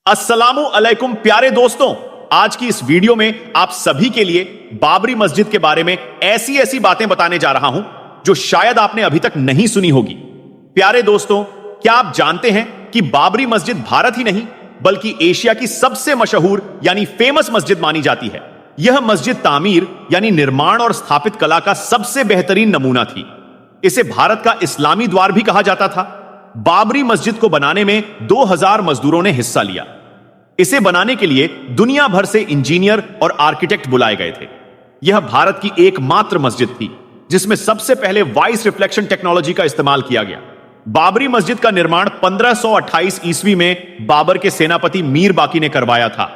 अस्सलामु अलैकुम प्यारे दोस्तों, आज की इस वीडियो में आप सभी के लिए बाबरी मस्जिद के बारे में ऐसी ऐसी बातें बताने जा रहा हूं जो शायद आपने अभी तक नहीं सुनी होगी। प्यारे दोस्तों, क्या आप जानते हैं कि बाबरी मस्जिद भारत ही नहीं बल्कि एशिया की सबसे मशहूर यानी फेमस मस्जिद मानी जाती है। यह मस्जिद तामीर यानी निर्माण और स्थापित कला का सबसे बेहतरीन नमूना थी। इसे भारत का इस्लामी द्वार भी कहा जाता था। बाबरी मस्जिद को बनाने में 2000 मजदूरों ने हिस्सा लिया। इसे बनाने के लिए दुनिया भर से इंजीनियर और आर्किटेक्ट बुलाए गए थे। यह भारत की एकमात्र मस्जिद थी जिसमें सबसे पहले वॉइस रिफ्लेक्शन टेक्नोलॉजी का इस्तेमाल किया गया। बाबरी मस्जिद का निर्माण 1528 ईस्वी में बाबर के सेनापति मीर बाकी ने करवाया था।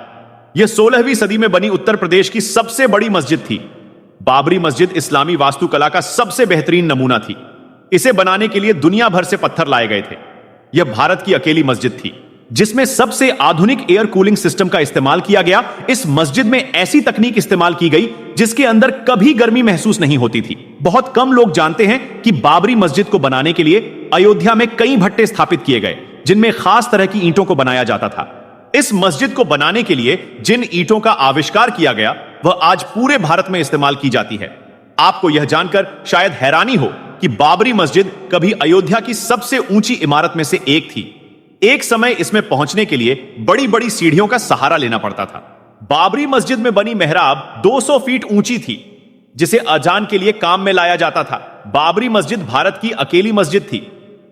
यह 16वीं सदी में बनी उत्तर प्रदेश की सबसे बड़ी मस्जिद थी। बाबरी मस्जिद इस्लामी वास्तुकला का सबसे बेहतरीन नमूना थी। इसे बनाने के लिए दुनिया भर से पत्थर लाए गए थे। यह भारत की अकेली मस्जिद थी जिसमें सबसे आधुनिक एयर कूलिंग सिस्टम का इस्तेमाल किया गया। इस मस्जिद में ऐसी तकनीक इस्तेमाल की गई जिसके अंदर कभी गर्मी महसूस नहीं होती थी। बहुत कम लोग जानते हैं कि बाबरी मस्जिद को बनाने के लिए अयोध्या में कई भट्टे स्थापित किए गए जिनमें खास तरह की ईंटों को बनाया जाता था। इस मस्जिद को बनाने के लिए जिन ईंटों का आविष्कार किया गया वह आज पूरे भारत में इस्तेमाल की जाती है। आपको यह जानकर शायद हैरानी हो कि बाबरी मस्जिद कभी अयोध्या की सबसे ऊंची इमारत में से एक थी। एक समय इसमें पहुंचने के लिए बड़ी बड़ी सीढ़ियों का सहारा लेना पड़ता था। बाबरी मस्जिद में बनी मेहराब 200 फीट ऊंची थी जिसे अजान के लिए काम में लाया जाता था। बाबरी मस्जिद भारत की अकेली मस्जिद थी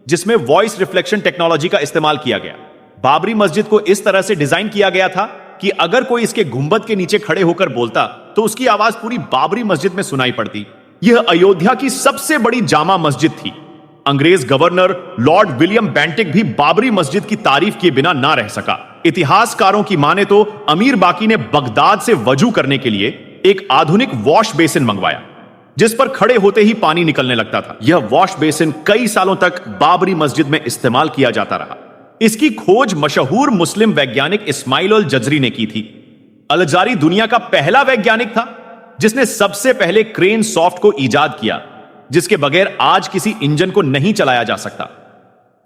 जिसमें वॉइस रिफ्लेक्शन टेक्नोलॉजी का इस्तेमाल किया गया। बाबरी मस्जिद को इस तरह से डिजाइन किया गया था कि अगर कोई इसके गुंबद के नीचे खड़े होकर बोलता तो उसकी आवाज पूरी बाबरी मस्जिद में सुनाई पड़ती। यह अयोध्या की सबसे बड़ी जामा मस्जिद थी। अंग्रेज गवर्नर लॉर्ड विलियम बेंटिक भी बाबरी मस्जिद की तारीफ किए बिना ना रह सका। इतिहासकारों की माने तो अमीर बाकी ने बगदाद से वजू करने के लिए एक आधुनिक वॉश बेसिन मंगवाया जिस पर खड़े होते ही पानी निकलने लगता था। यह वॉश बेसिन कई सालों तक बाबरी मस्जिद में इस्तेमाल किया जाता रहा। इसकी खोज मशहूर मुस्लिम वैज्ञानिक इस्माइल अल जजरी ने की थी। अल जजरी दुनिया का पहला वैज्ञानिक था जिसने सबसे पहले क्रेन सॉफ्ट को इजाद किया जिसके बगैर आज किसी इंजन को नहीं चलाया जा सकता।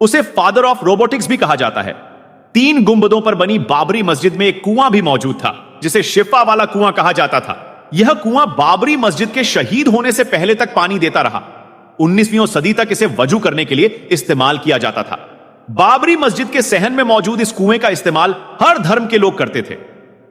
उसे फादर ऑफ रोबोटिक्स भी कहा जाता है। 3 गुंबदों पर बनी बाबरी मस्जिद में एक कुआं भी मौजूद था जिसे शिफा वाला कुआं कहा जाता था। यह कुआं बाबरी मस्जिद के शहीद होने से पहले तक पानी देता रहा। 19वीं सदी तक इसे वजू करने के लिए इस्तेमाल किया जाता था। बाबरी मस्जिद के सहन में मौजूद इस कुएं का इस्तेमाल हर धर्म के लोग करते थे।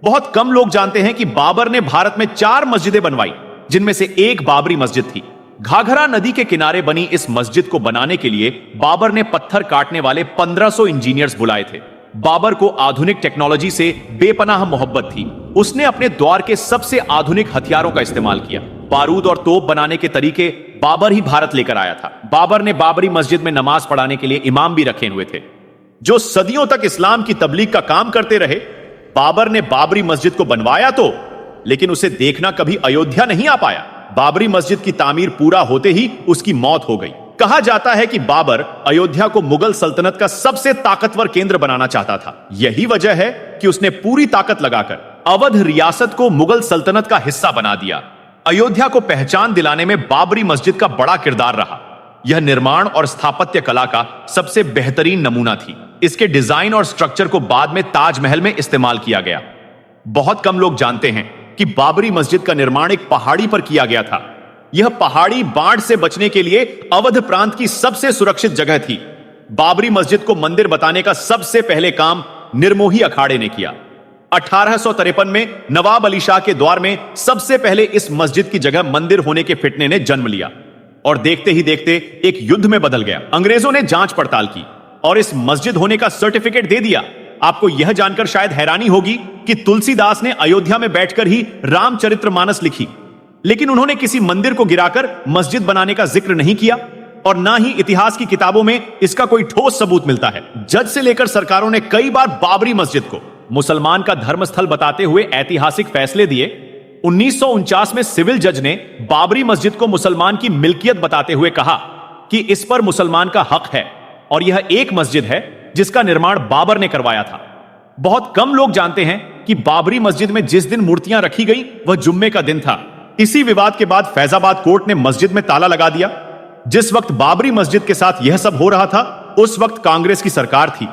बहुत कम लोग जानते हैं कि बाबर ने भारत में 4 मस्जिदें बनवाई जिनमें से एक बाबरी मस्जिद थी। घाघरा नदी के किनारे बनी इस मस्जिद को बनाने के लिए बाबर ने पत्थर काटने वाले 1500 इंजीनियर्स बुलाए थे। बाबर को आधुनिक टेक्नोलॉजी से बेपनाह मोहब्बत थी। उसने अपने द्वार के सबसे आधुनिक हथियारों का इस्तेमाल किया। बारूद और तोप बनाने के तरीके बाबर ही भारत लेकर आया था। बाबर ने बाबरी मस्जिद में नमाज पढ़ाने के लिए इमाम भी रखे हुए थे जो सदियों तक इस्लाम की तबलीग का काम करते रहे। बाबर ने बाबरी मस्जिद को बनवाया तो, लेकिन उसे देखना कभी अयोध्या नहीं आ पाया। बाबरी मस्जिद की तामीर पूरा होते ही उसकी मौत हो गई। कहा जाता है कि बाबर अयोध्या को मुगल सल्तनत का सबसे ताकतवर केंद्र बनाना चाहता था। यही वजह है कि उसने पूरी ताकत लगाकर अवध रियासत को मुगल सल्तनत का हिस्सा बना दिया। अयोध्या को पहचान दिलाने में बाबरी मस्जिद का बड़ा किरदार रहा। यह निर्माण और स्थापत्य कला का सबसे बेहतरीन नमूना थी। इसके डिजाइन और स्ट्रक्चर को बाद में ताजमहल में इस्तेमाल किया गया। बहुत कम लोग जानते हैं कि बाबरी मस्जिद का निर्माण एक पहाड़ी पर किया गया था। यह पहाड़ी बाढ़ से बचने के लिए अवध प्रांत की सबसे सुरक्षित जगह थी। बाबरी मस्जिद को मंदिर बताने का सबसे पहले काम निर्मोही अखाड़े ने किया। 1853 में नवाब अली शाह के द्वार में सबसे पहले इस मस्जिद की जगह मंदिर होने के फितने ने जन्म लिया और देखते ही देखते एक युद्ध में बदल गया। अंग्रेजों ने जांच पड़ताल की और इस मस्जिद होने का सर्टिफिकेट दे दिया। आपको यह जानकर शायद हैरानी होगी कि तुलसीदास ने अयोध्या में बैठकर ही रामचरितमानस लिखी, लेकिन उन्होंने किसी मंदिर को गिराकर मस्जिद बनाने का जिक्र नहीं किया और ना ही इतिहास की किताबों में इसका कोई ठोस सबूत मिलता है। जज से लेकर सरकारों ने कई बार बाबरी मस्जिद को मुसलमान का धर्मस्थल बताते हुए ऐतिहासिक फैसले दिए। 1949 में सिविल जज ने बाबरी मस्जिद को मुसलमान की मिल्कियत बताते हुए कहा कि इस पर मुसलमान का हक है और यह एक मस्जिद है जिसका निर्माण बाबर ने करवाया था। बहुत कम लोग जानते हैं कि बाबरी मस्जिद में जिस दिन मूर्तियां रखी गई वह जुम्मे का दिन था। इसी विवाद के बाद फैजाबाद कोर्ट ने मस्जिद में ताला लगा दिया। जिस वक्त बाबरी मस्जिद के साथ यह सब हो रहा था उस वक्त कांग्रेस की सरकार थी।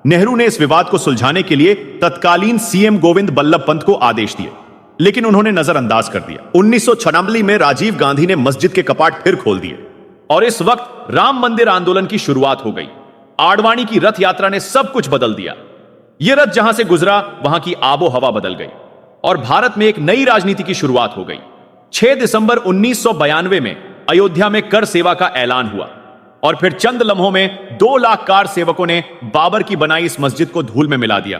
नेहरू ने इस विवाद को सुलझाने के लिए तत्कालीन सीएम गोविंद बल्लभ पंत को आदेश दिए, लेकिन उन्होंने नजरअंदाज कर दिया। 1996 में राजीव गांधी ने मस्जिद के कपाट फिर खोल दिए और इस वक्त राम मंदिर आंदोलन की शुरुआत हो गई। आडवाणी की रथ यात्रा ने सब कुछ बदल दिया। यह रथ जहां से गुजरा वहां की आबो हवा बदल गई और भारत में एक नई राजनीति की शुरुआत हो गई। 6 दिसंबर 1992 में अयोध्या में कर सेवा का ऐलान हुआ और फिर चंद लम्हों में 2 लाख कार सेवकों ने बाबर की बनाई इस मस्जिद को धूल में मिला दिया।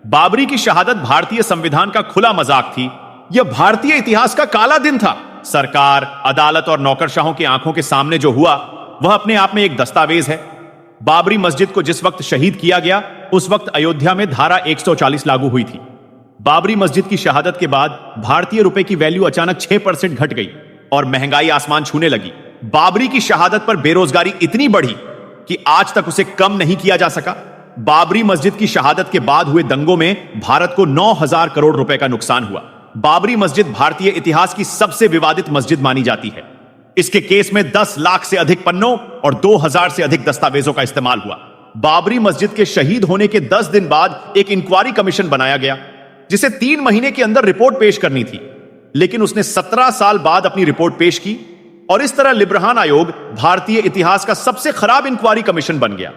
बाबरी की शहादत भारतीय संविधान का खुला मजाक थी। यह भारतीय इतिहास का काला दिन था। सरकार, अदालत और नौकरशाहों की आंखों के सामने जो हुआ वह अपने आप में एक दस्तावेज है। बाबरी मस्जिद को जिस वक्त शहीद किया गया उस वक्त अयोध्या में धारा 140 लागू हुई थी। बाबरी मस्जिद की शहादत के बाद भारतीय रुपए की वैल्यू अचानक 6% घट गई और महंगाई आसमान छूने लगी। बाबरी की शहादत पर बेरोजगारी इतनी बढ़ी कि आज तक उसे कम नहीं किया जा सका। बाबरी मस्जिद की शहादत के बाद हुए दंगों में भारत को 9,000 करोड़ रुपए का नुकसान हुआ। बाबरी मस्जिद भारतीय इतिहास की सबसे विवादित मस्जिद मानी जाती है। इसके केस में 10 लाख से अधिक पन्नों और 2,000 से अधिक दस्तावेजों का इस्तेमाल हुआ। बाबरी मस्जिद के शहीद होने के 10 दिन बाद एक इंक्वायरी कमीशन बनाया गया जिसे 3 महीने के अंदर रिपोर्ट पेश करनी थी, लेकिन उसने 17 साल बाद अपनी रिपोर्ट पेश की और इस तरह लिब्रहान आयोग भारतीय इतिहास का सबसे खराब इंक्वायरी कमीशन बन गया।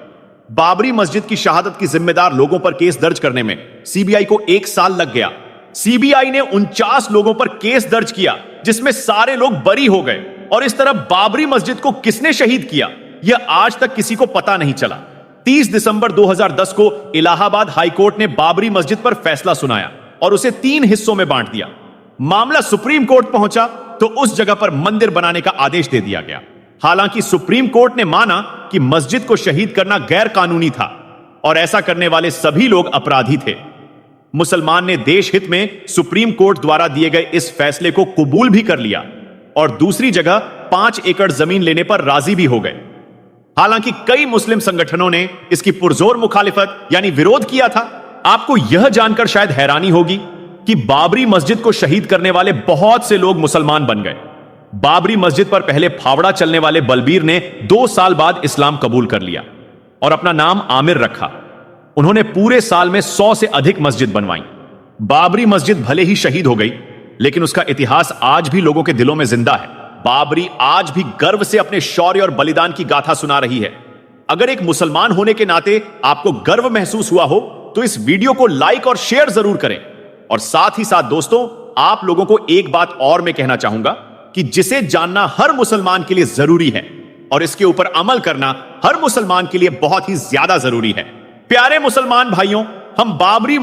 बाबरी मस्जिद की शहादत की जिम्मेदार लोगों पर केस दर्ज करने में सीबीआई को 1 साल लग गया। सीबीआई ने 49 लोगों पर केस दर्ज किया जिसमें सारे लोग बरी हो गए और इस तरह बाबरी मस्जिद को किसने शहीद किया यह आज तक किसी को पता नहीं चला। 30 दिसंबर 2010 को इलाहाबाद हाईकोर्ट ने बाबरी मस्जिद पर फैसला सुनाया और उसे 3 हिस्सों में बांट दिया। मामला सुप्रीम कोर्ट पहुंचा तो उस जगह पर मंदिर बनाने का आदेश दे दिया गया। हालांकि सुप्रीम कोर्ट ने माना कि मस्जिद को शहीद करना गैर कानूनी था और ऐसा करने वाले सभी लोग अपराधी थे। मुसलमान ने देश हित में सुप्रीम कोर्ट द्वारा दिए गए इस फैसले को कबूल भी कर लिया और दूसरी जगह 5 एकड़ जमीन लेने पर राजी भी हो गए। हालांकि कई मुस्लिम संगठनों ने इसकी पुरजोर मुखालिफत यानी विरोध किया था। आपको यह जानकर शायद हैरानी होगी कि बाबरी मस्जिद को शहीद करने वाले बहुत से लोग मुसलमान बन गए। बाबरी मस्जिद पर पहले फावड़ा चलने वाले बलबीर ने 2 साल बाद इस्लाम कबूल कर लिया और अपना नाम आमिर रखा। उन्होंने पूरे साल में 100 से अधिक मस्जिद बनवाई। बाबरी मस्जिद भले ही शहीद हो गई, लेकिन उसका इतिहास आज भी लोगों के दिलों में जिंदा है। बाबरी आज भी गर्व से अपने शौर्य और बलिदान की गाथा सुना रही है। अगर एक मुसलमान होने के नाते आपको गर्व महसूस हुआ हो तो इस वीडियो को लाइक और शेयर जरूर करें। और साथ ही साथ दोस्तों, आप लोगों को एक बात और मैं कहना चाहूंगा कि जिसे जानना हर मुसलमान के लिए जरूरी है और इसके ऊपर अमल करना हर मुसलमान के लिए बहुत ही ज्यादा जरूरी है। प्यारे मुसलमान भाइयों, हम बाबरी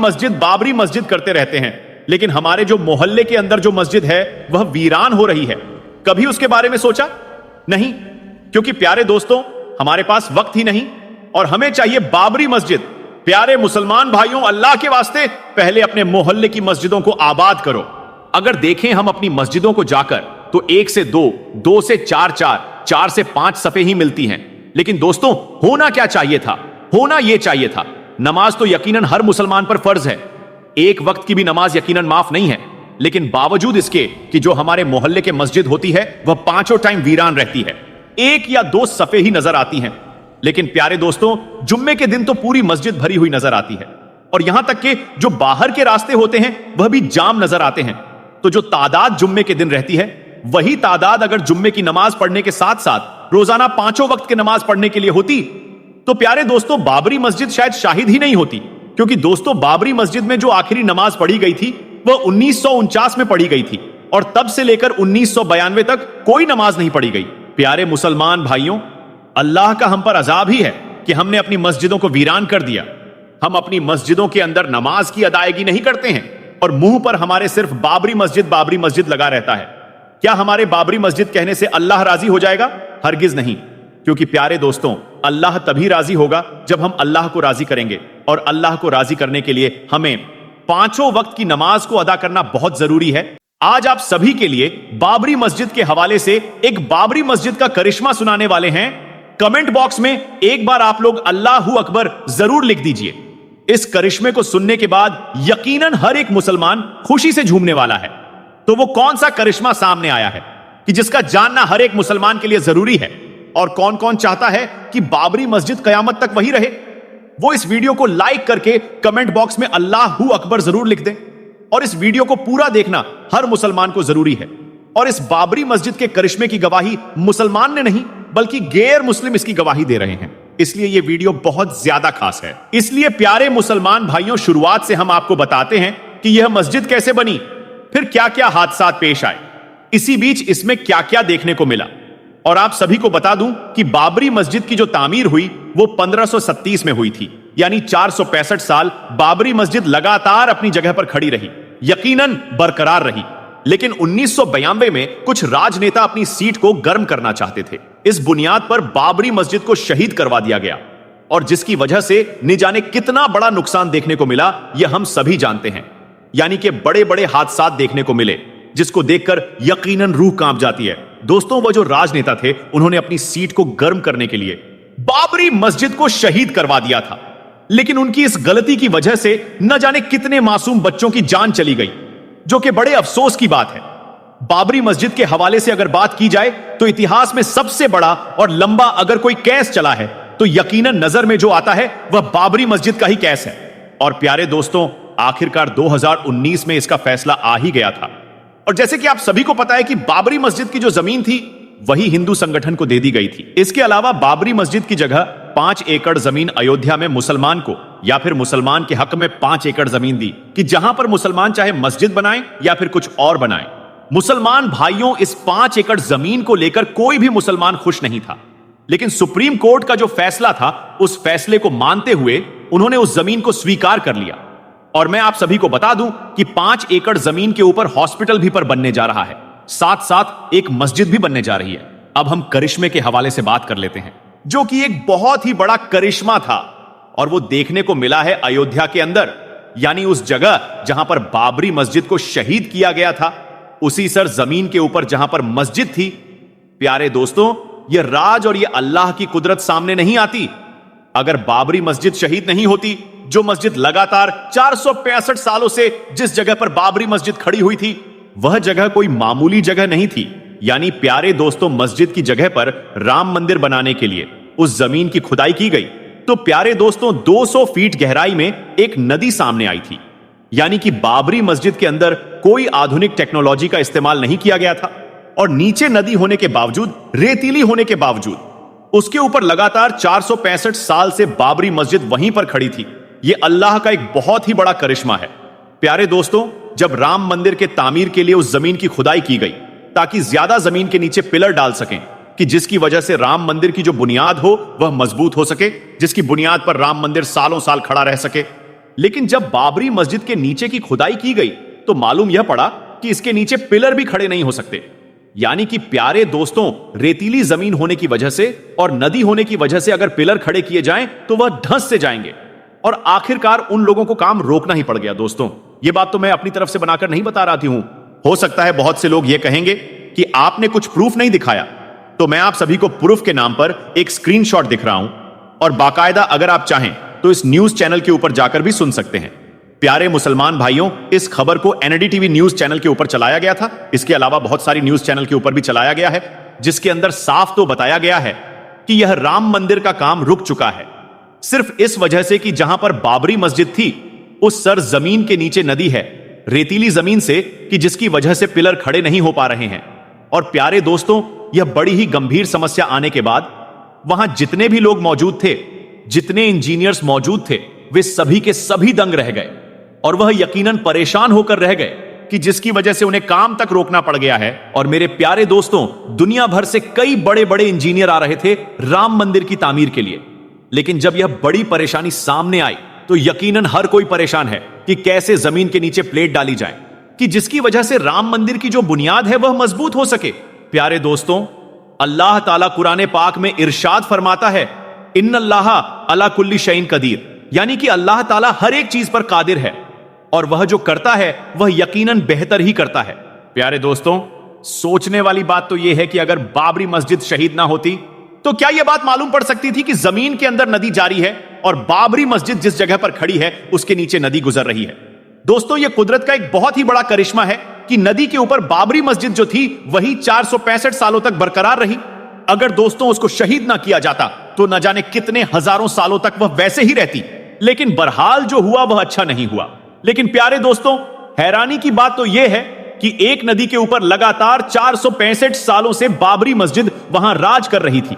मस्जिद करते रहते हैं, लेकिन हमारे जो मोहल्ले के अंदर जो मस्जिद है वह वीरान हो रही है। कभी उसके बारे में सोचा? नहीं, क्योंकि प्यारे दोस्तों, हमारे पास वक्त ही नहीं और हमें चाहिए बाबरी मस्जिद। प्यारे मुसलमान भाइयों, अल्लाह के वास्ते पहले अपने मोहल्ले की मस्जिदों को आबाद करो। अगर देखें हम अपनी मस्जिदों को जाकर तो 1 से 2, 2 से 4, 4 से 5 सफे ही मिलती हैं। लेकिन दोस्तों, होना क्या चाहिए था? होना यह चाहिए था, नमाज तो यकीनन हर मुसलमान पर फर्ज है। एक वक्त की भी नमाज यकीनन माफ नहीं है, लेकिन बावजूद इसके कि जो हमारे मोहल्ले के मस्जिद होती है वह 5 टाइम वीरान रहती है। 1 या 2 सफे ही नजर आती हैं। लेकिन प्यारे दोस्तों, जुम्मे के दिन तो पूरी मस्जिद भरी हुई नजर आती है और यहां तक कि जो बाहर के रास्ते होते हैं वह भी जाम नजर आते हैं। तो जो तादाद जुम्मे के दिन रहती है वही तादाद अगर जुम्मे की नमाज पढ़ने के साथ साथ रोजाना 5 वक्त की नमाज पढ़ने के लिए होती तो प्यारे दोस्तों, बाबरी मस्जिद शायद शाहिद ही नहीं होती। क्योंकि दोस्तों, बाबरी मस्जिद में जो आखिरी नमाज पढ़ी गई थी वह 1949 में पढ़ी गई थी और तब से लेकर 1992 तक कोई नमाज नहीं पढ़ी गई। प्यारे मुसलमान भाइयों, अल्लाह का हम पर अजाब ही है कि हमने अपनी मस्जिदों को वीरान कर दिया। हम अपनी मस्जिदों के अंदर नमाज की अदायगी नहीं करते हैं और मुंह पर हमारे सिर्फ बाबरी मस्जिद लगा रहता है। क्या हमारे बाबरी मस्जिद कहने से अल्लाह राजी हो जाएगा? हरगिज नहीं। क्योंकि प्यारे दोस्तों, अल्लाह तभी राजी होगा जब हम अल्लाह को राजी करेंगे और अल्लाह को राजी करने के लिए हमें 5 वक्त की नमाज को अदा करना बहुत जरूरी है। आज आप सभी के लिए बाबरी मस्जिद के हवाले से एक बाबरी मस्जिद का करिश्मा सुनाने वाले हैं। कमेंट बॉक्स में एक बार आप लोग अल्लाहू अकबर जरूर लिख दीजिए। इस करिश्मे को सुनने के बाद यकीनन हर एक मुसलमान खुशी से झूमने वाला है। तो वो कौन सा करिश्मा सामने आया है कि जिसका जानना हर एक मुसलमान के लिए जरूरी है? और कौन कौन चाहता है कि बाबरी मस्जिद कयामत तक वही रहे? वो इस वीडियो को लाइक करके कमेंट बॉक्स में अल्लाहू अकबर जरूर लिख दें। और इस वीडियो को पूरा देखना हर मुसलमान को जरूरी है। और इस बाबरी मस्जिद के करिश्मे की गवाही मुसलमान ने नहीं बल्कि गैर मुस्लिम इसकी गवाही दे रहे हैं, इसलिए यह वीडियो बहुत ज्यादा खास है। इसलिए प्यारे मुसलमान भाइयों, शुरुआत से हम आपको बताते हैं कि यह मस्जिद कैसे बनी, फिर क्या क्या हादसात पेश आए, इसी बीच इसमें क्या क्या देखने को मिला। और आप सभी को बता दूं कि बाबरी मस्जिद की जो तामीर हुई वो 1537 में हुई थी, यानी 465 साल बाबरी मस्जिद लगातार अपनी जगह पर खड़ी रही, यकीनन बरकरार रही। लेकिन 1992 में कुछ राजनेता अपनी सीट को गर्म करना चाहते थे। इस बुनियाद पर बाबरी मस्जिद को शहीद करवा दिया गया, और जिसकी वजह से न जाने कितना बड़ा नुकसान देखने को मिला, यह हम सभी जानते हैं। यानी कि बड़े बड़े हादसा देखने को मिले, जिसको देखकर यकीनन रूह कांप जाती है। दोस्तों, वो जो राजनेता थे, उन्होंने अपनी सीट को गर्म करने के लिए बाबरी मस्जिद को शहीद करवा दिया था। लेकिन उनकी इस गलती की वजह से न जाने कितने मासूम बच्चों की जान चली गई, जो कि बड़े अफसोस की बात है। बाबरी मस्जिद के हवाले से अगर बात की जाए तो इतिहास में सबसे बड़ा और लंबा अगर कोई केस चला है तो यकीनन नजर में जो आता है वह बाबरी मस्जिद का ही केस है। और प्यारे दोस्तों, आखिरकार 2019 में इसका फैसला आ ही गया था। और जैसे कि आप सभी को पता है कि बाबरी मस्जिद की जो जमीन थी वही हिंदू संगठन को दे दी गई थी। इसके अलावा बाबरी मस्जिद की जगह 5 एकड़ जमीन अयोध्या में मुसलमान को या फिर मुसलमान के हक में 5 एकड़ जमीन दी कि जहां पर मुसलमान चाहे मस्जिद बनाएं या फिर कुछ और बनाएं। मुसलमान भाइयों, इस 5 एकड़ जमीन को लेकर कोई भी मुसलमान खुश नहीं था। लेकिन सुप्रीम कोर्ट का जो फैसला था, उस फैसले को मानते हुए उन्होंने उस जमीन को स्वीकार कर लिया। और मैं आप सभी को बता दूं कि 5 एकड़ जमीन के ऊपर हॉस्पिटल भी पर बनने जा रहा है, साथ साथ एक मस्जिद भी बनने जा रही है। अब हम करिश्मे के हवाले से बात कर लेते हैं, जो कि एक बहुत ही बड़ा करिश्मा था, और वो देखने को मिला है अयोध्या के अंदर, यानी उस जगह जहां पर बाबरी मस्जिद को शहीद किया गया था, उसी सर जमीन के ऊपर जहां पर मस्जिद थी। प्यारे दोस्तों, यह राज और यह अल्लाह की कुदरत सामने नहीं आती। अगर बाबरी मस्जिद शहीद नहीं होती, जो मस्जिद लगातार 465 सालों से जिस जगह पर बाबरी मस्जिद खड़ी हुई थी, वह जगह कोई मामूली जगह नहीं थी। यानी प्यारे दोस्तों, मस्जिद की जगह पर राम मंदिर बनाने के लिए उस जमीन की खुदाई की गई तो प्यारे दोस्तों 200 फीट गहराई में एक नदी सामने आई थी। यानी कि बाबरी मस्जिद के अंदर कोई आधुनिक टेक्नोलॉजी का इस्तेमाल नहीं किया गया था, और नीचे नदी होने के बावजूद, रेतीली होने के बावजूद, उसके ऊपर लगातार 465 साल से बाबरी मस्जिद वहीं पर खड़ी थी। यह अल्लाह का एक बहुत ही बड़ा करिश्मा है। प्यारे दोस्तों, जब राम मंदिर के तामीर के लिए उस जमीन की खुदाई की गई ताकि ज्यादा जमीन के नीचे पिलर डाल सकें, कि जिसकी वजह से राम मंदिर की जो बुनियाद हो वह मजबूत हो सके, जिसकी बुनियाद पर राम मंदिर सालों साल खड़ा रह सके। लेकिन जब बाबरी मस्जिद के नीचे की खुदाई की गई तो मालूम यह पड़ा कि इसके नीचे पिलर भी खड़े नहीं हो सकते। यानी कि प्यारे दोस्तों, रेतीली जमीन होने की वजह से और नदी होने की वजह से अगर पिलर खड़े किए जाएं तो वह धंस से जाएंगे, और आखिरकार उन लोगों को काम रोकना ही पड़ गया। दोस्तों, यह बात तो मैं अपनी तरफ से बनाकर नहीं बता रहा हूं। हो सकता है बहुत से लोग यह कहेंगे कि आपने कुछ प्रूफ नहीं दिखाया, तो मैं आप सभी को प्रूफ के नाम पर एक स्क्रीनशॉट दिख रहा हूं, और बाकायदा अगर आप चाहें तो इस न्यूज चैनल के ऊपर जाकर भी सुन सकते हैं। प्यारे मुसलमान भाइयों, इस खबर को एनडीटीवी न्यूज चैनल के ऊपर चलाया गया था। इसके अलावा बहुत सारी न्यूज चैनल के ऊपर भी चलाया गया है, जिसके अंदर साफ तो बताया गया है कि यह राम मंदिर का काम रुक चुका है, सिर्फ इस वजह से कि जहां पर बाबरी मस्जिद थी उस सर जमीन के नीचे नदी है, रेतीली जमीन से, कि जिसकी वजह से पिलर खड़े नहीं हो पा रहे हैं। और प्यारे दोस्तों, यह बड़ी ही गंभीर समस्या आने के बाद वहां जितने भी लोग मौजूद थे, जितने इंजीनियर्स मौजूद थे, वे सभी के सभी दंग रह गए, और वह यकीनन परेशान होकर रह गए कि जिसकी वजह से उन्हें काम तक रोकना पड़ गया है। और मेरे प्यारे दोस्तों, दुनिया भर से कई बड़े बड़े इंजीनियर आ रहे थे राम मंदिर की तामीर के लिए, लेकिन जब यह बड़ी परेशानी सामने आई तो यकीनन हर कोई परेशान है कि कैसे जमीन के नीचे प्लेट डाली जाए कि जिसकी वजह से राम मंदिर की जो बुनियाद है वह मजबूत हो सके। प्यारे दोस्तों, अल्लाह ताला कुरान पाक में इरशाद फरमाता है, इन्नल्लाह अला कुल्ली शैइन कदीर, यानी कि अल्लाह ताला हर एक चीज पर कादिर है, और वह जो करता है वह यकीनन बेहतर ही करता है। प्यारे दोस्तों, सोचने वाली बात तो यह है कि अगर बाबरी मस्जिद शहीद ना होती तो क्या यह बात मालूम पड़ सकती थी कि जमीन के अंदर नदी जारी है और बाबरी मस्जिद जिस जगह पर खड़ी है उसके नीचे नदी गुजर रही है। दोस्तों, यह कुदरत का एक बहुत ही बड़ा करिश्मा है कि नदी के ऊपर बाबरी मस्जिद जो थी वही 465 सालों तक बरकरार रही। अगर दोस्तों उसको शहीद ना किया जाता तो न जाने कितने हजारों सालों तक वह वैसे ही रहती। लेकिन बहरहाल जो हुआ वह अच्छा नहीं हुआ। लेकिन प्यारे दोस्तों, हैरानी की बात तो यह है कि एक नदी के ऊपर लगातार 465 सालों से बाबरी मस्जिद वहां राज कर रही थी,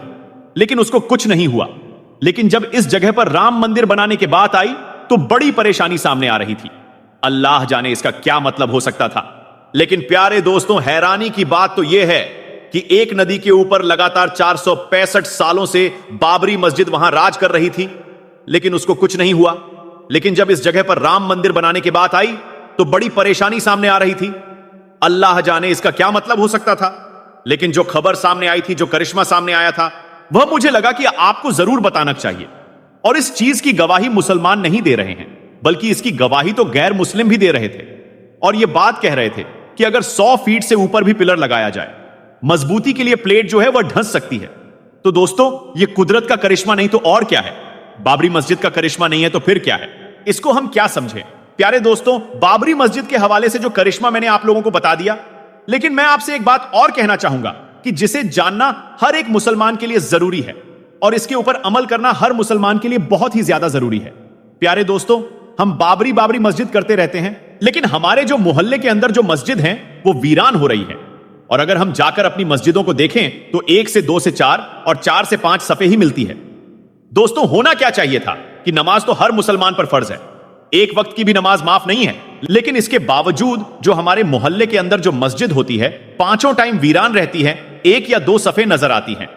लेकिन उसको कुछ नहीं हुआ। लेकिन जब इस जगह पर राम मंदिर बनाने की बात आई तो बड़ी परेशानी सामने आ रही थी। अल्लाह जाने इसका क्या मतलब हो सकता था। लेकिन प्यारे दोस्तों, हैरानी की बात तो यह है कि एक नदी के ऊपर लगातार 465 सालों से बाबरी मस्जिद वहां राज कर रही थी, लेकिन उसको कुछ नहीं हुआ। लेकिन जब इस जगह पर राम मंदिर बनाने की बात आई तो बड़ी परेशानी सामने आ रही थी। अल्लाह जाने इसका क्या मतलब हो सकता था। लेकिन जो खबर सामने आई थी, जो करिश्मा सामने आया था, वह मुझे लगा कि आपको जरूर बताना चाहिए। और इस चीज की गवाही मुसलमान नहीं दे रहे हैं, बल्कि इसकी गवाही तो गैर मुस्लिम भी दे रहे थे। और यह बात कह रहे थे कि अगर 100 फीट से ऊपर भी पिलर लगाया जाए, मजबूती के लिए प्लेट जो है वह ढस सकती है। तो दोस्तों, यह कुदरत का करिश्मा नहीं तो और क्या है। बाबरी मस्जिद का करिश्मा नहीं है तो फिर क्या है। इसको हम क्या समझें। प्यारे दोस्तों, बाबरी मस्जिद के हवाले से जो करिश्मा मैंने आप लोगों को बता दिया, लेकिन मैं आपसे एक बात और कहना चाहूंगा कि जिसे जानना हर एक मुसलमान के लिए जरूरी है और इसके ऊपर अमल करना हर मुसलमान के लिए बहुत ही ज्यादा जरूरी है। प्यारे दोस्तों, हम बाबरी मस्जिद करते रहते हैं, लेकिन हमारे जो मोहल्ले के अंदर जो मस्जिद हैं वो वीरान हो रही है। और अगर हम जाकर अपनी मस्जिदों को देखें तो 1 से 2 से 4 और 4 से 5 सफे ही मिलती है। दोस्तों, होना क्या चाहिए था कि नमाज तो हर मुसलमान पर फर्ज है, एक वक्त की भी नमाज माफ नहीं है। लेकिन इसके बावजूद जो हमारे मोहल्ले के अंदर जो मस्जिद होती है, 5 टाइम वीरान रहती है, 1 या 2 सफे नजर आती हैं।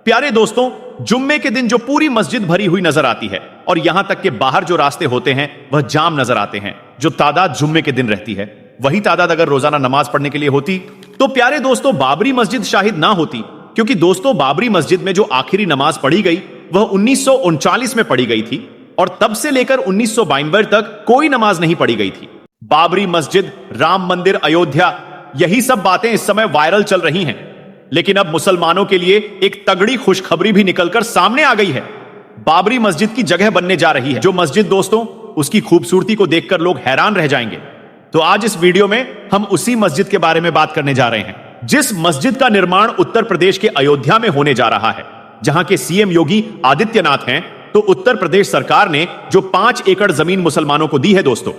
प्यारे दोस्तों, जुम्मे के दिन जो पूरी मस्जिद भरी हुई नजर आती है और यहां तक के बाहर जो रास्ते होते हैं वह जाम नजर आते हैं। जो तादाद जुम्मे के दिन रहती है, वही तादाद अगर रोजाना नमाज पढ़ने के लिए होती तो प्यारे दोस्तों बाबरी मस्जिद शाहिद ना होती। क्योंकि दोस्तों, बाबरी मस्जिद में जो आखिरी नमाज पढ़ी गई वह 1939 में पढ़ी गई थी और तब से लेकर 1992 तक कोई नमाज नहीं पढ़ी गई थी। बाबरी मस्जिद, राम मंदिर, अयोध्या, यही सब बातें इस समय वायरल चल रही हैं। लेकिन अब मुसलमानों के लिए एक तगड़ी खुशखबरी भी निकलकर सामने आ गई है। बाबरी मस्जिद की जगह बनने जा रही है। जो मस्जिद दोस्तों, उसकी खूबसूरती को देखकर लोग हैरान रह जाएंगे। तो आज इस वीडियो में हम उसी मस्जिद के बारे में बात करने जा रहे हैं, जिस मस्जिद का निर्माण उत्तर प्रदेश के अयोध्या में होने जा रहा है, जहां के सीएम योगी आदित्यनाथ हैं। तो उत्तर प्रदेश सरकार ने जो 5 एकड़ जमीन मुसलमानों को दी है दोस्तों,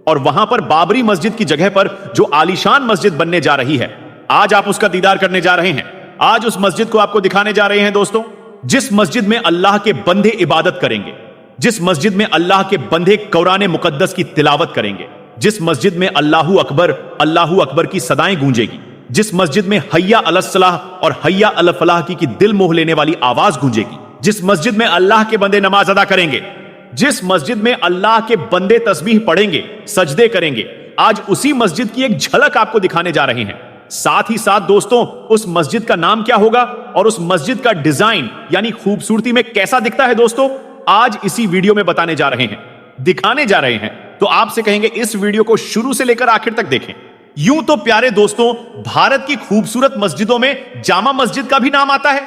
और वहां पर बाबरी मस्जिद की जगह पर जो आलीशान मस्जिद बनने जा रही है, आज आप उसका दीदार करने जा रहे हैं। आज उस मस्जिद को आपको दिखाने जा रहे हैं दोस्तों, जिस मस्जिद में अल्लाह के बंदे इबादत करेंगे, जिस मस्जिद में अल्लाह के बंदे कुरान मुकद्दस की तिलावत करेंगे, जिस मस्जिद में अल्लाहू अकबर की सदाएं गूंजेगी, जिस मस्जिद में हय्या अलस्सलाह और हय्या अल फलाह की दिल मोह लेने वाली आवाज गूंजेगी, जिस मस्जिद में अल्लाह के बंदे नमाज अदा करेंगे, जिस मस्जिद में अल्लाह के बंदे तस्बीह पढ़ेंगे, सजदे करेंगे, आज उसी मस्जिद की एक झलक आपको दिखाने जा रहे हैं। साथ ही साथ दोस्तों, उस मस्जिद का नाम क्या होगा और उस मस्जिद का डिजाइन यानी खूबसूरती में कैसा दिखता है दोस्तों, आज इसी वीडियो में बताने जा रहे हैं, दिखाने जा रहे हैं। तो आपसे कहेंगे इस वीडियो को शुरू से लेकर आखिर तक देखें। यूं तो प्यारे दोस्तों, भारत की खूबसूरत मस्जिदों में जामा मस्जिद का भी नाम आता है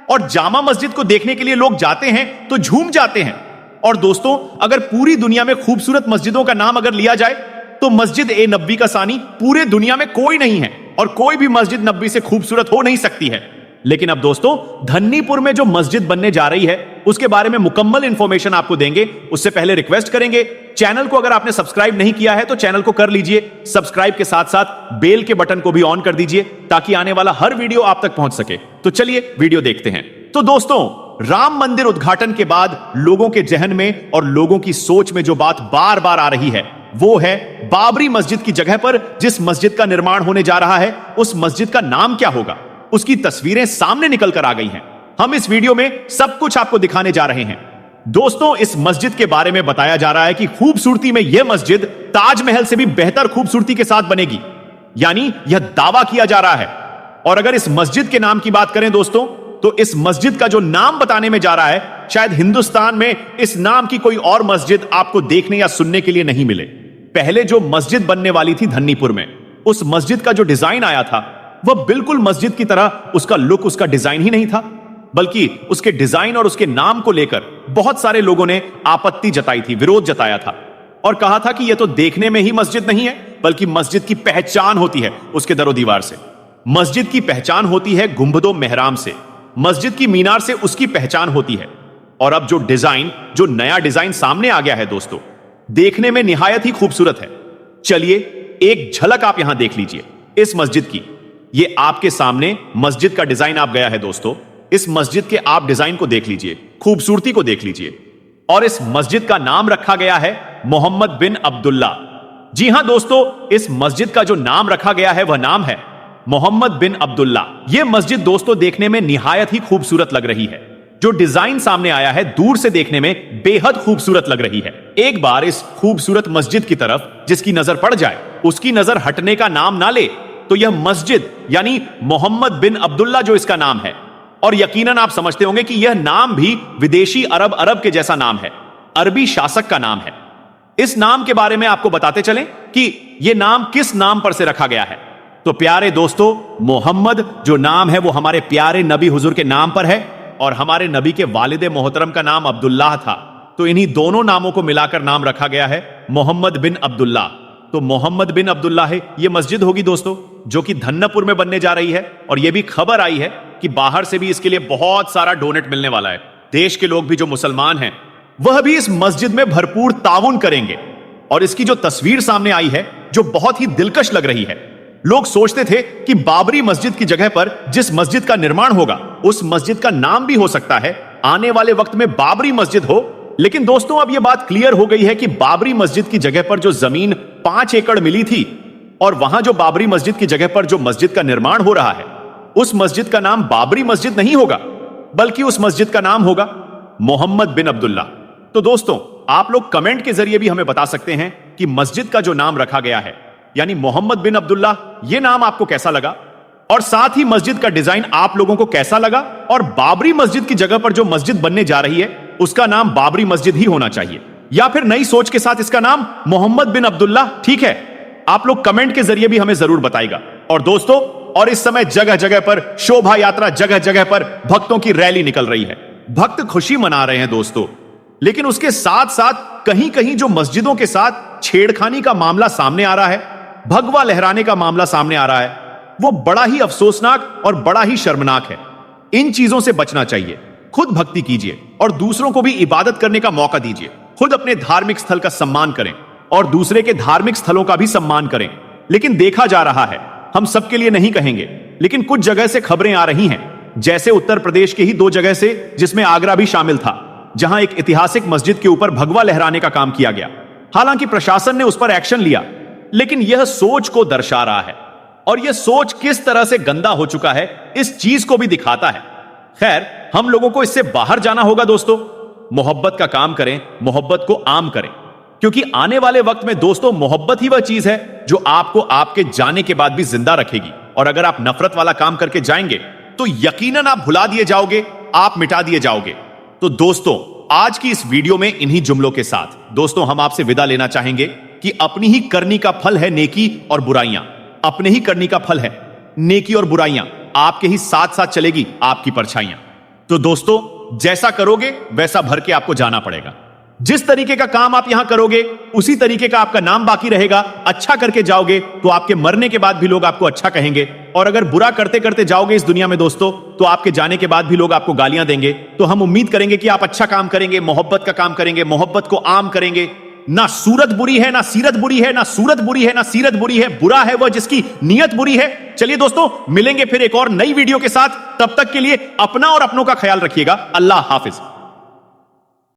और जामा मस्जिद को देखने के लिए लोग जाते हैं तो झूम जाते हैं। और दोस्तों, अगर पूरी दुनिया में खूबसूरत मस्जिदों का नाम अगर लिया जाए तो मस्जिद ए नबी का सानी पूरे दुनिया में कोई नहीं है और कोई भी मस्जिद नबी से खूबसूरत हो नहीं सकती है। लेकिन अब दोस्तों, धन्नीपुर में जो मस्जिद बनने जा रही है उसके बारे में मुकम्मल इंफॉर्मेशन आपको देंगे। उससे पहले रिक्वेस्ट करेंगे, चैनल को अगर आपने सब्सक्राइब नहीं किया है तो चैनल को कर लीजिए। सब्सक्राइब के साथ साथ बेल के बटन को भी ऑन कर दीजिए ताकि आने वाला हर वीडियो आप तक पहुंच सके। तो चलिए वीडियो देखते हैं। तो दोस्तों, राम मंदिर उद्घाटन के बाद लोगों के जहन में और लोगों की सोच में जो बात बार बार आ रही है वो है बाबरी मस्जिद की जगह पर जिस मस्जिद का निर्माण होने जा रहा है उस मस्जिद का नाम क्या होगा। उसकी तस्वीरें सामने निकल कर आ गई हैं। हम इस वीडियो में सब कुछ आपको दिखाने जा रहे हैं। दोस्तों, इस मस्जिद के बारे में बताया जा रहा है कि खूबसूरती में यह मस्जिद ताजमहल से भी बेहतर खूबसूरती के साथ बनेगी, यानी यह दावा किया जा रहा है। और अगर इस मस्जिद के नाम की बात करें दोस्तों, तो इस मस्जिद का जो नाम बताने में जा रहा है, शायद हिंदुस्तान में इस नाम की कोई और मस्जिद आपको देखने या सुनने के लिए नहीं मिले। पहले जो मस्जिद बनने वाली थी धन्नीपुर में, उस मस्जिद का जो डिजाइन आया था वह बिल्कुल मस्जिद की तरह उसका लुक, उसका डिजाइन ही नहीं था, बल्कि उसके डिजाइन और उसके नाम को लेकर बहुत सारे लोगों ने आपत्ति जताई थी, विरोध जताया था और कहा था कि यह तो देखने में ही मस्जिद नहीं है, बल्कि मस्जिद की पहचान होती है उसके दरो दीवार से। मस्जिद की पहचान होती है गुंबदो मेहराम से, मस्जिद की मीनार से उसकी पहचान होती है। और अब जो नया डिजाइन सामने आ गया है दोस्तों, देखने में निहायत ही खूबसूरत है। चलिए एक झलक आप यहां देख लीजिए इस मस्जिद की। ये आपके सामने मस्जिद का डिजाइन आप गया है दोस्तों। इस मस्जिद के आप डिजाइन को देख लीजिए, खूबसूरती को देख लीजिए। और इस मस्जिद का नाम रखा गया है मोहम्मद बिन अब्दुल्ला। जी हां दोस्तों, इस मस्जिद का जो नाम रखा गया है वह नाम है मोहम्मद बिन अब्दुल्ला। यह मस्जिद दोस्तों देखने में निहायत ही खूबसूरत लग रही है। जो डिजाइन सामने आया है दूर से देखने में बेहद खूबसूरत लग रही है। एक बार इस खूबसूरत मस्जिद की तरफ जिसकी नजर पड़ जाए, उसकी नजर हटने का नाम ना ले तो यह मस्जिद यानी मोहम्मद बिन अब्दुल्ला जो इसका नाम है, और यकीनन आप समझते होंगे कि यह नाम भी विदेशी अरब के जैसा नाम है, अरबी शासक का नाम है। इस नाम के बारे में आपको बताते चलें कि यह नाम किस नाम पर से रखा गया है। तो प्यारे दोस्तों, मोहम्मद जो नाम है वो हमारे प्यारे नबी हुजूर के नाम पर है, और हमारे नबी के वालिद मोहतरम का नाम अब्दुल्लाह था। तो इन्हीं दोनों नामों को मिलाकर नाम रखा गया है मोहम्मद बिन अब्दुल्ला। तो मोहम्मद बिन अब्दुल्ला है ये मस्जिद होगी दोस्तों, जो कि धन्नापुर में बनने जा रही है। और यह भी खबर आई है कि बाहर से भी इसके लिए बहुत सारा डोनेट मिलने वाला है। देश के लोग भी जो मुसलमान हैं वह भी इस मस्जिद में भरपूर ताउन करेंगे। और इसकी जो तस्वीर सामने आई है जो बहुत ही दिलकश लग रही है। लोग सोचते थे कि बाबरी मस्जिद की जगह पर जिस मस्जिद का निर्माण होगा उस मस्जिद का नाम भी हो सकता है आने वाले वक्त में बाबरी मस्जिद हो। लेकिन दोस्तों अब यह बात क्लियर हो गई है कि बाबरी मस्जिद की जगह पर जो जमीन 5 एकड़ मिली थी, और वहां जो बाबरी मस्जिद की जगह पर जो मस्जिद का निर्माण हो रहा है, उस मस्जिद का नाम बाबरी मस्जिद नहीं होगा, बल्कि उस मस्जिद का नाम होगा मोहम्मद बिन अब्दुल्ला। तो दोस्तों आप लोग कमेंट के जरिए भी हमें बता सकते हैं कि मस्जिद का जो नाम रखा गया है यानी मोहम्मद बिन अब्दुल्ला, यह नाम आपको कैसा लगा, और साथ ही मस्जिद का डिजाइन आप लोगों को कैसा लगा। और बाबरी मस्जिद की जगह पर जो मस्जिद बनने जा रही है उसका नाम बाबरी मस्जिद ही होना चाहिए, या फिर नई सोच के साथ इसका नाम मोहम्मद बिन अब्दुल्ला ठीक है। आप लोग कमेंट के जरिए भी हमें जरूर बताइएगा। और दोस्तों और इस समय जगह जगह पर शोभा यात्रा, जगह जगह पर भक्तों की रैली निकल रही है। भक्त खुशी मना रहे हैं दोस्तों, लेकिन उसके साथ साथ कहीं कहीं जो मस्जिदों के साथ छेड़खानी का मामला सामने आ रहा है, भगवा लहराने का मामला सामने आ रहा है, वो बड़ा ही अफसोसनाक और बड़ा ही शर्मनाक है। इन चीजों से बचना चाहिए। खुद भक्ति कीजिए और दूसरों को भी इबादत करने का मौका दीजिए। खुद अपने धार्मिक स्थल का सम्मान करें और दूसरे के धार्मिक स्थलों का भी सम्मान करें। लेकिन देखा जा रहा है, हम सबके लिए नहीं कहेंगे, लेकिन कुछ जगह से खबरें आ रही हैं, जैसे उत्तर प्रदेश के ही 2 जगह से, जिसमें आगरा भी शामिल था, जहां एक ऐतिहासिक मस्जिद के ऊपर भगवा लहराने का काम किया गया। हालांकि प्रशासन ने उस पर एक्शन लिया, लेकिन यह सोच को दर्शा रहा है, और यह सोच किस तरह से गंदा हो चुका है इस चीज को भी दिखाता है। खैर, हम लोगों को इससे बाहर जाना होगा दोस्तों। मोहब्बत का काम करें, मोहब्बत को आम करें, क्योंकि आने वाले वक्त में दोस्तों मोहब्बत ही वह चीज है जो आपको आपके जाने के बाद भी जिंदा रखेगी। और अगर आप नफरत वाला काम करके जाएंगे तो यकीनन आप भुला दिए जाओगे, आप मिटा दिए जाओगे। तो दोस्तों आज की इस वीडियो में इन्हीं जुमलों के साथ दोस्तों हम आपसे विदा लेना चाहेंगे कि अपनी ही करनी का फल है नेकी और बुराइयां। अपने ही करनी का फल है नेकी और बुराइयां, आपके ही साथ साथ चलेगी आपकी परछाइयां। तो दोस्तों जैसा करोगे वैसा भर के आपको जाना पड़ेगा। जिस तरीके का काम आप यहां करोगे उसी तरीके का आपका नाम बाकी रहेगा। अच्छा करके जाओगे तो आपके मरने के बाद भी लोग आपको अच्छा कहेंगे, और अगर बुरा करते करते जाओगे इस दुनिया में दोस्तों तो आपके जाने के बाद भी लोग आपको गालियां देंगे। तो हम उम्मीद करेंगे कि आप अच्छा काम करेंगे, मोहब्बत का काम करेंगे, मोहब्बत को आम करेंगे। ना सूरत बुरी है, ना सीरत बुरी है, ना सूरत बुरी है, ना सीरत बुरी है। बुरा है वह जिसकी नीयत बुरी है। चलिए दोस्तों मिलेंगे फिर एक और नई वीडियो के साथ। तब तक के लिए अपना और अपनों का ख्याल रखिएगा। अल्लाह हाफिज।